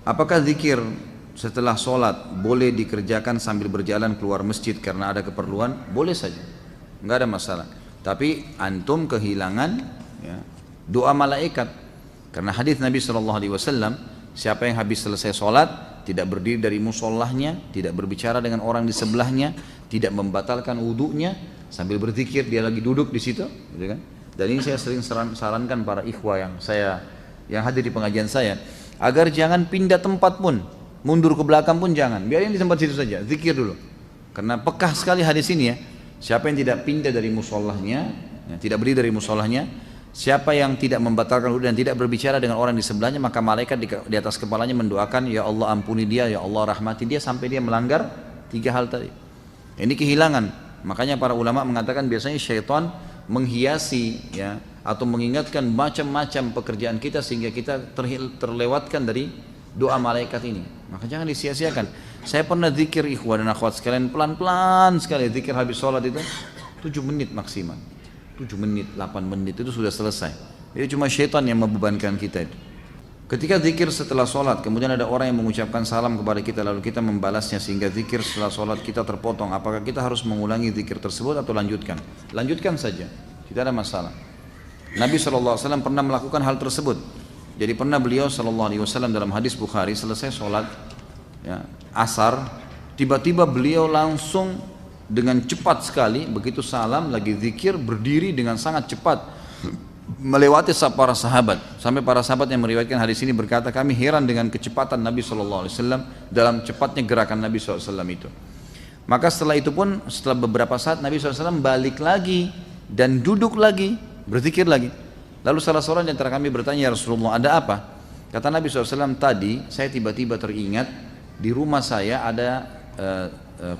Apakah zikir setelah sholat boleh dikerjakan sambil berjalan keluar masjid karena ada keperluan? Boleh saja, nggak ada masalah. Tapi antum kehilangan ya, doa malaikat. Karena hadis Nabi SAW, siapa yang habis selesai sholat tidak berdiri dari mushollahnya, tidak berbicara dengan orang di sebelahnya, tidak membatalkan wudhunya, sambil berzikir dia lagi duduk di situ, gitu kan? Dan ini saya sering sarankan para ikhwah yang hadir di pengajian saya, agar jangan pindah tempat pun, mundur ke belakang pun jangan, biarin di tempat situ saja, zikir dulu. Karena pekah sekali hadis ini ya, siapa yang tidak pindah dari mushollahnya, ya, tidak berdiri dari mushollahnya, siapa yang tidak membatalkan wudhu dan tidak berbicara dengan orang di sebelahnya, maka malaikat di atas kepalanya mendoakan, ya Allah ampuni dia, ya Allah rahmati dia, sampai dia melanggar 3 hal tadi. Ini kehilangan. Makanya para ulama mengatakan biasanya syaitan menghiasi ya, atau mengingatkan macam-macam pekerjaan kita sehingga kita terlewatkan dari doa malaikat ini. Maka jangan disia-siakan. Saya pernah zikir ikhwan dan akhwat sekalian, pelan-pelan sekali zikir habis sholat itu 7 menit maksimal, 7 menit, 8 menit itu sudah selesai. Jadi cuma syaitan yang membebankan kita itu. Ketika zikir setelah sholat, kemudian ada orang yang mengucapkan salam kepada kita, lalu kita membalasnya sehingga zikir setelah sholat kita terpotong. Apakah kita harus mengulangi zikir tersebut atau lanjutkan? Lanjutkan saja, tidak ada masalah. Nabi SAW pernah melakukan hal tersebut. Jadi pernah beliau SAW dalam hadis Bukhari selesai sholat ya, asar, tiba-tiba beliau langsung dengan cepat sekali, begitu salam lagi zikir, berdiri dengan sangat cepat melewati para sahabat, sampai para sahabat yang meriwayatkan hadis ini berkata, kami heran dengan kecepatan Nabi SAW dalam cepatnya gerakan Nabi SAW itu. Maka setelah itu pun, setelah beberapa saat Nabi SAW balik lagi dan duduk lagi, berzikir lagi. Lalu salah seorang di antara kami bertanya, ya Rasulullah, ada apa? Kata Nabi SAW, tadi saya tiba-tiba teringat di rumah saya ada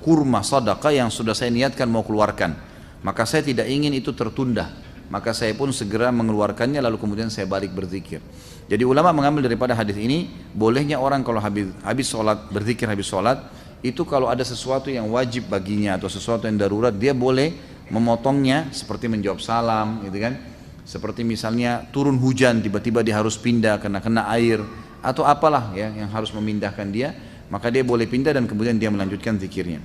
kurma sedekah yang sudah saya niatkan mau keluarkan, maka saya tidak ingin itu tertunda, maka saya pun segera mengeluarkannya, lalu kemudian saya balik berzikir. Jadi ulama mengambil daripada hadis ini, bolehnya orang kalau habis sholat, berzikir habis sholat, itu kalau ada sesuatu yang wajib baginya atau sesuatu yang darurat, dia boleh memotongnya, seperti menjawab salam gitu kan, seperti misalnya turun hujan tiba-tiba dia harus pindah karena kena air atau apalah ya yang harus memindahkan dia, maka dia boleh pindah dan kemudian dia melanjutkan zikirnya.